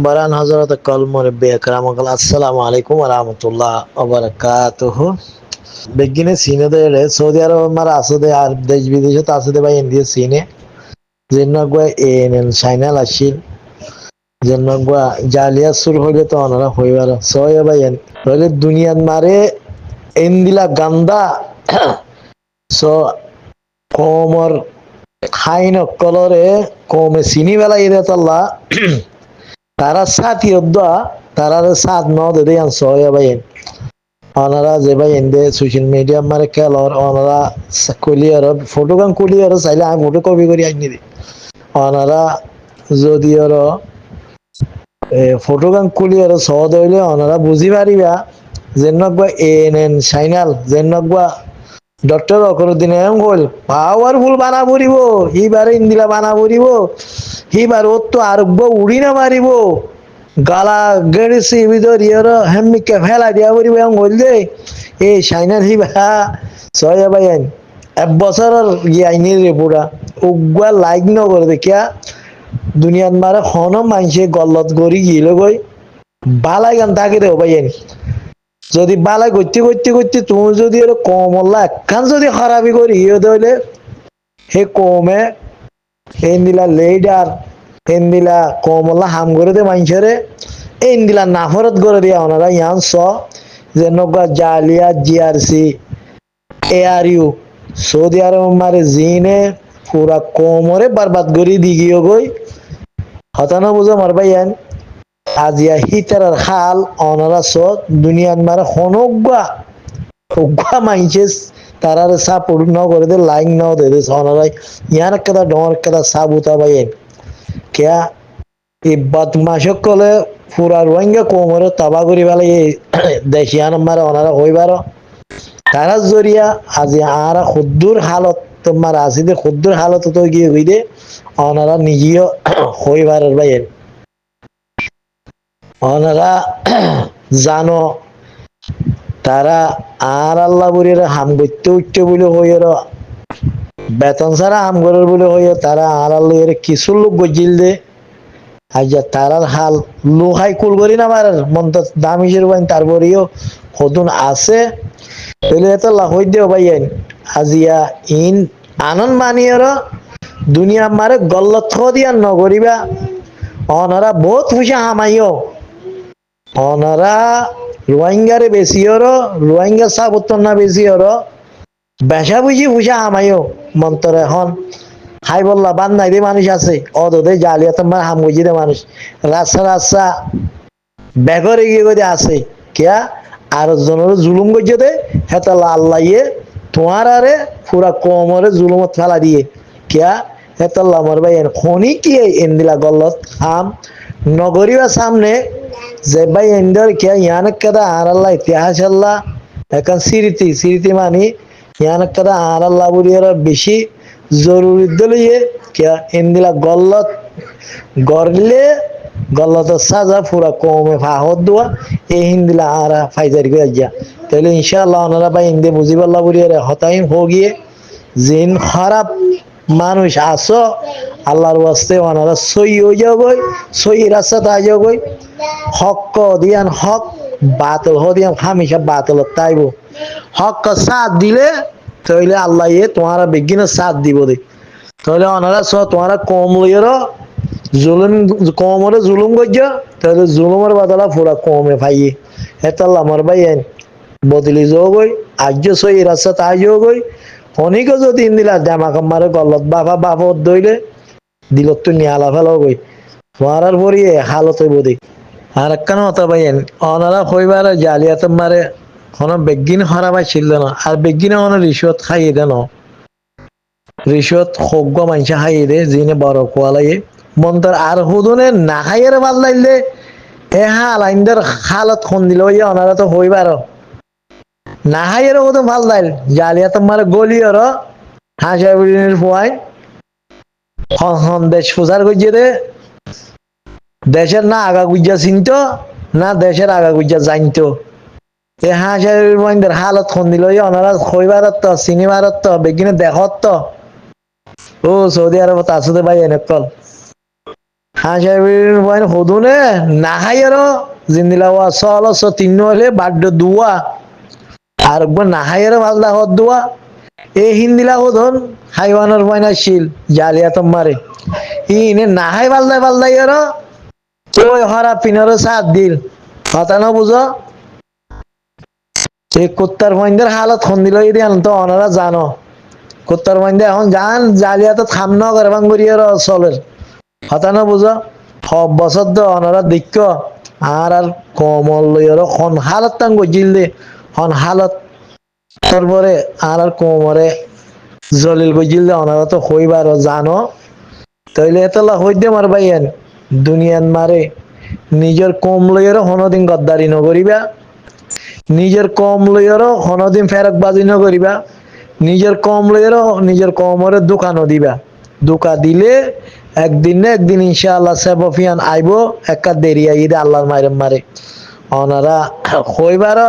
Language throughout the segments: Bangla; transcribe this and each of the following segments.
বারান হযরত কল মুরব্বি আকরাম আসসালামু আলাইকুম ওয়া রাহমাতুল্লাহ ওয়া বারাকাতুহু বেগিনে সিনে দে সৌদি আরব মার আসদে আর দেশ বিদেশে তো আসদে ভাই ইন্ডিয়া সিনে জেনগা এন সাইনাল আসিল জেনগা জালিয়া সুর হইলে তো অনারা হইবার সয় ভাই হইলে দুনিয়ার মারে এন্দিলা গান্দা সো কোমর খাইন কলরে কমে চিনি বেলা ইরে তাল্লা তারা সাথী অদ্দা তারা সাথ ন দে সয় ভাই ওনারা যে ভাই এন্ডে সোশ্যাল মিডিয়া মারে খেলর ওনারা কুলিয়ার ফটো গান কুলিয়ার চাইলে আমি ফটো কপি করি আইনি দি ওনারা যদি ওর ফটো গান কুলিয়ার সহজ হইলে ওনারা বুঝি পারিবা যেনবা এন এন সাইনাল যেনবা ডক্টর অকরুদ্দিন এম বল পাওয়ারফুল বানা পড়িব এইবারে ইন্দিরা বানা পড়িব এইবার ওর তো আরোগ্য উড়ি না মারিব গালা গেড়েছি ভিতর ইয়ার হেমিকে ফেলা দিয়া পড়িব এম বল দে এই সাইনাল হিবা ছয় ভাই এক বছরের আইনি রে পুরা উগুয়া লাইক ন করে দেখিয়া দুনিয়ার মারে হন মাইসে গল্লত গড়ি গিল গই বালাই গান থাকে রে ভাই যদি বালাই করতে করতে করতে তুমি যদি এর কমল্লা একখান যদি খারাপি করি ইয়ে দইলে হে কমে এন্দিলা লেডার এন্দিলা কমল্লা হাম করে দে মাইসরে এন্দিলা নাফরত করে দিয়া ওনারা ইয়ান স যে নগা জালিয়া জিআরসি এআরইউ সৌদি আরব মারে জিনে পুরা কোমরে বরবাদ করি দি গিয়ে গই হতানো বুঝো মার ভাইয়ান আজিয়া হিতার হাল অনারা সত দুনিয়ার মারে হনগা উগা মাইছেস তারারে সাপোর্ট ন করে দে লাইক ন দে দে অনারাই ইয়ার কাদা ডর কাদা সাবুতা ভাইয়ান কেয়া এই বদমাশক কলে পুরা রোহিঙ্গা কোমরে তাবা করি ফেলে এই দেশিয়ান মারে অনারা হইবার তারা জরিয়া আজি আরা খুদ্দুর হালত তোমার আসিদের খুদ্দুর হালত তো গিয়ে হইদে ওনারা নিজেও হইবার বাইর ওনারা জানো তারা আর আল্লাহ বুড়ির হাম করতে উঠতে বলে হইর বেতন ছাড়া হাম করার বলে হইয় তারা আর আল্লাহ কিছু লোক গজিল দে আজ তারার হাল লোহাই কুল করি না মারার মন তো দাম হিসেবে তারপরেও হতুন আছে তাহলে এত লাহই দেও ভাই আজিয়া ইন আনন্দ মানিয়র দুনিয়া মারে গল্লত দিয়া নগরিবা অনারা বহুত পয়সা হামাইও অনারা রোহিঙ্গারে বেশি ওর রোহিঙ্গা সাবুত্তর না বেশি ওর বেশা বুঝি পয়সা হামাইও মন্তর এখন হাই বললা বান নাই দে মানুষ আছে অদে জালিয়াত মার হাম গজি দে মানুষ রাস্তা রাস্তা বেগরে গিয়ে গদি আছে কিয়া আর জনের জুলুম গজে দে হেতা আল্লাহ তোমার আরে পুরা কোমরে জুলুমত ফেলা দিয়ে কিয়া হেতা আমার ভাই খনি কি এন্দিলা গল্লত আম নগরীবা সামনে যে ভাই এন্ডর কিয়া ইয়ানক কাদা আর আল্লাহ ইতিহাস আল্লাহ এখন স্মৃতি স্মৃতি মানি ইয়ানক কাদা আর আল্লাহ বুড়িয়ার বেশি জরুরি দলিয়ে কিয়া এন্দিলা গল্লত গড়লে গল্লত সাজা পুরা কমে ফাহত দোয়া এই হিন্দিলা আরা ফাইজারি করে যা তাহলে ইনশাআল্লাহ ওনারা ভাই হিন্দি বুঝি পাল্লা বুড়িয়ারে হতাইম হোগিয়ে জিন খারাপ মানুষ আসো আল্লাহর ওয়াস্তে ওনারা সই হয়ে যাবই সই রাস্তা আ যাবই হক দিয়ান হক বাতল দিয়ান হামেশা বাতল তাইব হক সাথ দিলে তাহলে আল্লাহ তোমারা বেগিনে সাথ দিব দে তাহলে ওনারা সব তোমারা কম লইয়ের জুলুম কমরে জুলুম করছো তাহলে জুলুমের বদলা পুরা কমে পাইয়ে হেতাল আমার ভাই বদলি যাও গই আজ সই রাস্তা তাই যাও গই অনেকে যদি দিলা দেমাক মারে গলত বাবা বাবা দইলে দিলত তো নিয়ালা ফেলাও গই মারার পরিয়ে হালত হইব দেখ আর একখান হতা ভাইয়েন অনারা হইবার জালিয়াত মারে কোনো বেগিন হরাবাই ছিল না আর বেগিনে কোনো রিশ্বত খাইয়ে দেন রিশ্বত হোগ্য মানুষে খাইয়ে দে যিনি বড় কোয়ালাই মন্তর আর হুদুনে না খাইয়ের ভাল লাগলে এ হালাইন্দার হালত খন দিল ওনারা তো হইবার না খাইয়ের হুদুন ভাল লাইল জালিয়াত মারে গলিয়র হাসা বিড়ির ফুয়াই দেশ প্রচার করছে দে দেশের না আগা গুজা চিনত না দেশের আগা গুজা জানতো এ হাসের হালত খন দিল ওনারা হইবার তো সিনেমার তো বেগিনে দেখত তো ও সৌদি আরব আসতে ভাই এনেকল হাঁসাবির বয়ন হদুনে নাহাই আরো জিন্দিলা ওয়া সল স তিন হলে বাড্ড দুয়া আর একবার নাহাই আরো ভালদা হদ দুয়া এ হিন্দিলা হদন হাইওয়ানের বয়না শিল জালিয়াতম মারে ইনে নাহাই ভালদাই ভালদাই আরো ওই হরা পিনারো সাত দিল কথা না বুঝো এই কুত্তার বয়নদের হালত খন দিল এই তো ওনারা জানো কুত্তার বয়নদের এখন জান জালিয়াত থামন করে বাঙ্গুরি আর চলের কথা না বুঝো সব বছর তো অনারা দিক্ক আর কমল লইয়ার খন হালত তাং গজিল দে খন হালত তারপরে আর কোমরে জলিল গজিল দে অনারা তো হইবার জানো তাইলে এতলা হই দে মার ভাইয়েন দুনিয়ান মারে নিজের কম লইয়ার হনদিন গদ্দারি নকরিবা নিজের কম লইয়ার হনদিন ফেরকবাজি নকরিবা নিজের কম লইয়ার নিজের কমরে দোকানও দিবা দোকা দিলে একদিন না একদিন ইনশাআল্লাহ সেবফিয়ান আইবো একটা দেরি আইদে আল্লাহর মারে মারে ওনারা হইবার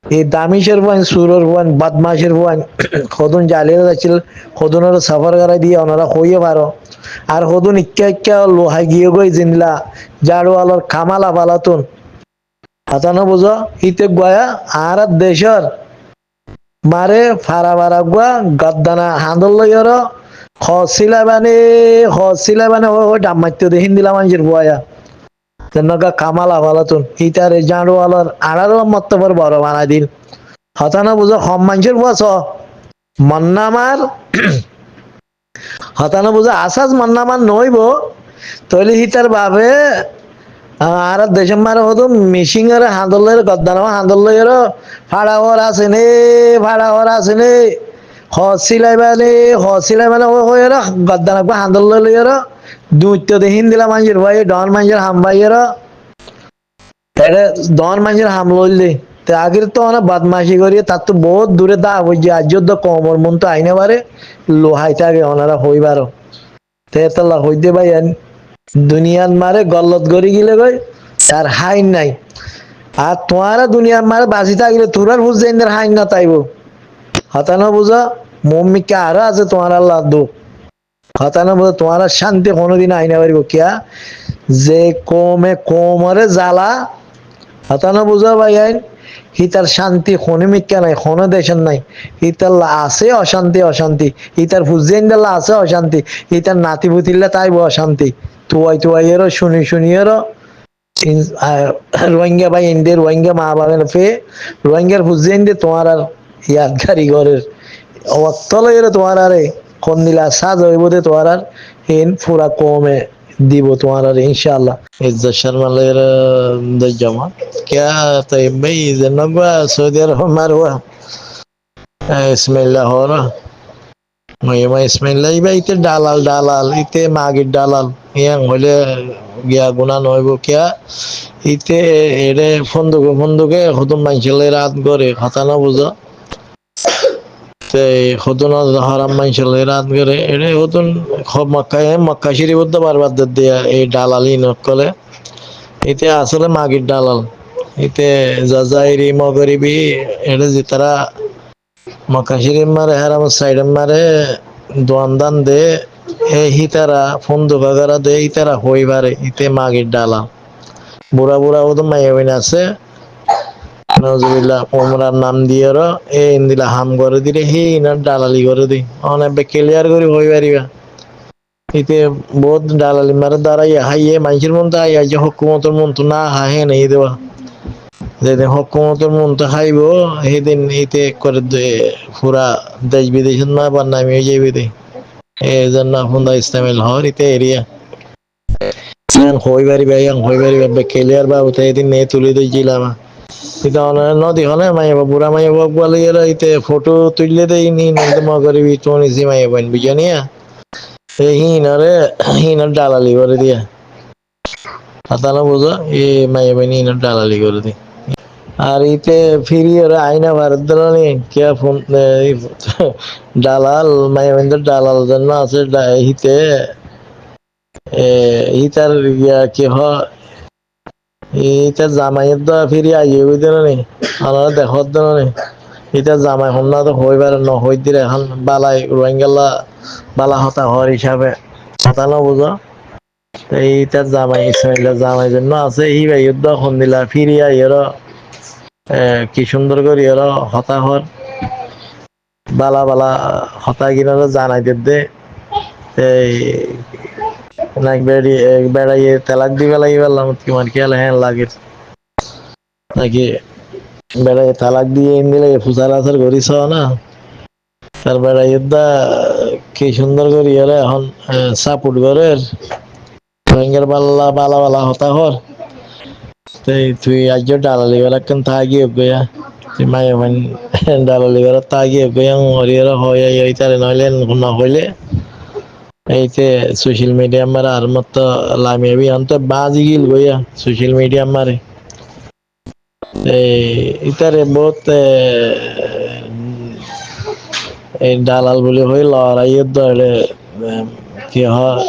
এই দামিশের বয়ান সুরের বয়ান বদমাশের বয়ান খদুন জালিয়ে যাচ্ছিল খদুনের সফর করাই দিয়ে ওনারা হইয়ে পারো আর খদুন ইক্কা ইক্কা লোহাই গিয়ে গই জিনলা জাড়ুয়ালার খামালা পালাতুন কথা না বুঝো হিতে গয়া আর দেশর মারে ফারা বারা গুয়া গদ্দানা হান্দল লইয়ার হসিলা বানে ও ডাম মারতে দে হিন্দিলা মানুষের বয়া তেনেকা কামালা ভালাতুন ইতারে জাড়ুয়ালার আড়ারও মত্তবর বড় বানাই দিল কথা না বুঝো হম মানুষের বস মন্নামার কথা না বুঝো আসাজ মন্নামার নইব তৈলি হিতার বাবে আর দেশের মারে হতো মিশিং এর হান্দলের গদ্দানা হান্দলের ফাড়া হর আছে নে ফাড়া হর আছে নে হসিলাই মানে হয়ে গদ্দানা হান্দল লইয়ার দুইত্য দেহিন দিলা মানুষের ভাই ডন মানুষের হাম ভাইয়ের এটা ডন মানুষের হাম লইলে তে আগের তো অনেক বদমাশি করিয়ে তার তো বহুত দূরে দা হইছে আজ কমর মন তো আইনে পারে লোহাইতে আগে ওনারা হইবারও তে এতলা হইতে ভাই দুনিয়ার মারে গল্লত গড়ি গিলে গই তার হাইন নাই আর তোমারা দুনিয়ার মারে বাঁচি থাকলে তোরার বুঝতে ইন্দের হাইন না তাইব হতানো বুঝো মম্মিকে আরো আছে তোমার আল্লাহ দুঃখ হতানো বুঝো তোমার শান্তি কোনোদিন আইনা পারিব কিয়া যে কমে কোমরে জ্বালা হতানো বুঝো ভাই আইন হিতার শান্তি খনে মিক্কা নাই খনে দেশের নাই হিতার আছে অশান্তি অশান্তি হিতার ফুজিয়াইন্দাল্লা আছে অশান্তি হিতার নাতি পুতিল্লা তাইব অশান্তি তুয়াইয়েরও শুনিয়েরও রোহিঙ্গা ভাই ইন্ডিয়ার রোহিঙ্গা মা বাবেন ফে রোহিঙ্গার ফুজিয়াইন দে তোমার আর ইয়াদগারি ঘরের অত্তলের তোমার আরে কোন দিলা সাজ হইব দে তোমার আর হেন পুরা কমে দিব তোমার আর ইনশাআল্লাহ ইজ্জত শর্মালের জামা क्या طيب भाई जनबा सऊदी अरब मारवा ইসমাইল্লাহ হরা মহিমা ইসমাইল্লাহ ভাই ইতে দালাল ইতে মাগির দালাল ইয়াং হলে গিয়া গুনা নইব কিয়া ইতে এরে ফন্দুকে হতুম মাইনছেলে রাত করে কথা না বুঝো হতুন হারাম মাইনছেলে রাত করে এরে হতুন মক্কা শরীফ বারবার দিয়া এই দালালি নকলে ইতে আসলে মাগির দালাল ইতে জাজাইরি মগরিবি এটা যে তারা মক্কা শরীফ মারে হারাম সাইড মারে দোয়ানদান দে এই হিতারা ফন্দু বাগারা দে ইতারা হইবারে ইতে মাগির দালাল বুড়া ও তো মাইয়াবিন আছে নজরুল্লাহ ওমরার নাম দিয়ে এ ইন্দিলা হাম করে দিলে হি ইনার দালালি করে দি অনেক ক্লিয়ার করে হই পারিবা ইতে বহুত দালালি মারে দাঁড়াইয়া হাইয়ে মানুষের মন তো আইয়া যে হুকুমতের মন তো না হাহে নেই দেওয়া যেদিন হুকুমতের মন তো হাইব সেদিন ইতে করে পুরা দেশ বিদেশের না বা নামিয়ে যাইবে দে এই জন্য আপনার ইসলামের হর ইতে এরিয়া হই পারিবা ক্লিয়ার বাবু তো এদিন নিয়ে তুলে দিয়েছিলাম এটা নদী হলে মাইবা বুড়া মাইবা বলে ইতে ফটো তুললে দেই নি মগরিবি তো নিছি মাইবা বুঝানিয়া হিনার দালালি করে দিয়া হাতানা বুঝো এ মাইবা হিনার দালালি করে দি আর ইতে ফিরি ওরা আইনা ভারত দালালি কে ফোন দালাল মাইবেন্দ্র দালাল জন্য আছে হিতে ইতার কি হয় ইটা জামাইয়ের তো ফিরি আইয়ে বুঝতে নেই আমার দেখত নেই এটা জামাই হন্না তো হইবার নহই দিলে এখন বালাই রোহিঙ্গাল্লা বালা হতা হওয়ার হিসাবে হতা না বুঝো এই তার জামাই ইসমাইলের জামাই জন্য আছে হি ভাই যুদ্ধ দিলা ফিরিয়া এর কি সুন্দর করে এর হতাহর বালা বালা হতা কিনারে জানাই দে এই নাক বেড়াইয়ে তেলাক দিবে লাগি বললাম তোমার খেয়াল হ্যাঁ লাগে নাকি বেড়াইয়ে তালাক দিয়ে দিলে পূজার আচার করিস না তার বেড়াইয়ে কি সুন্দর করি এরা এখন সাপোর্ট করে রোহিঙ্গার বালা বালা বালা হতা হর তুই আজ ডালালি বেলা কেন থাকি গয়া তুই মায়ে মানে ডালালি বেলা থাকি গয়া হরিয়ার হয় এই তারে নইলে না হইলে এইতে সোশ্যাল মিডিয়া মারা আর মত লামিয়াবি অন্ত বাজি গিল গয়া সোশ্যাল মিডিয়া মারে ইতারে বহুত এই দালাল বলে হই লড়াই ধরে কি হয়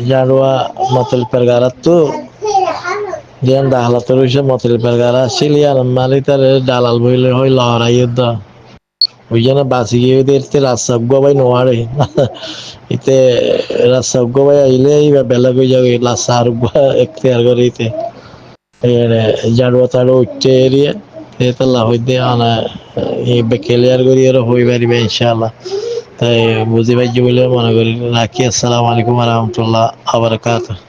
জানুয়া মতল পেরগারা তো যেন দাহলাত রয়েছে মতল পেরগারা সিলিয়ান মালি তার দালাল বলে হই লড়াই ওই জন্য বাঁচি গিয়ে দেখতে রাস্তাব গবাই নোয়ারে ইতে রাস্তাব গবাই আইলে বেলা গই যাবে লাস্তা আর এখতিয়ার করে ইতে জানুয়া তার উচ্চে এরিয়া তাল্লা হইতে আনা ক্লিয়ার করি আর হই পারিবে ইনশাআল্লাহ তাই বুঝি পাইছি বলে মনে করি রাখি আসসালামু আলাইকুম ওয়া রাহমাতুল্লাহ ওয়া বারাকাতুহু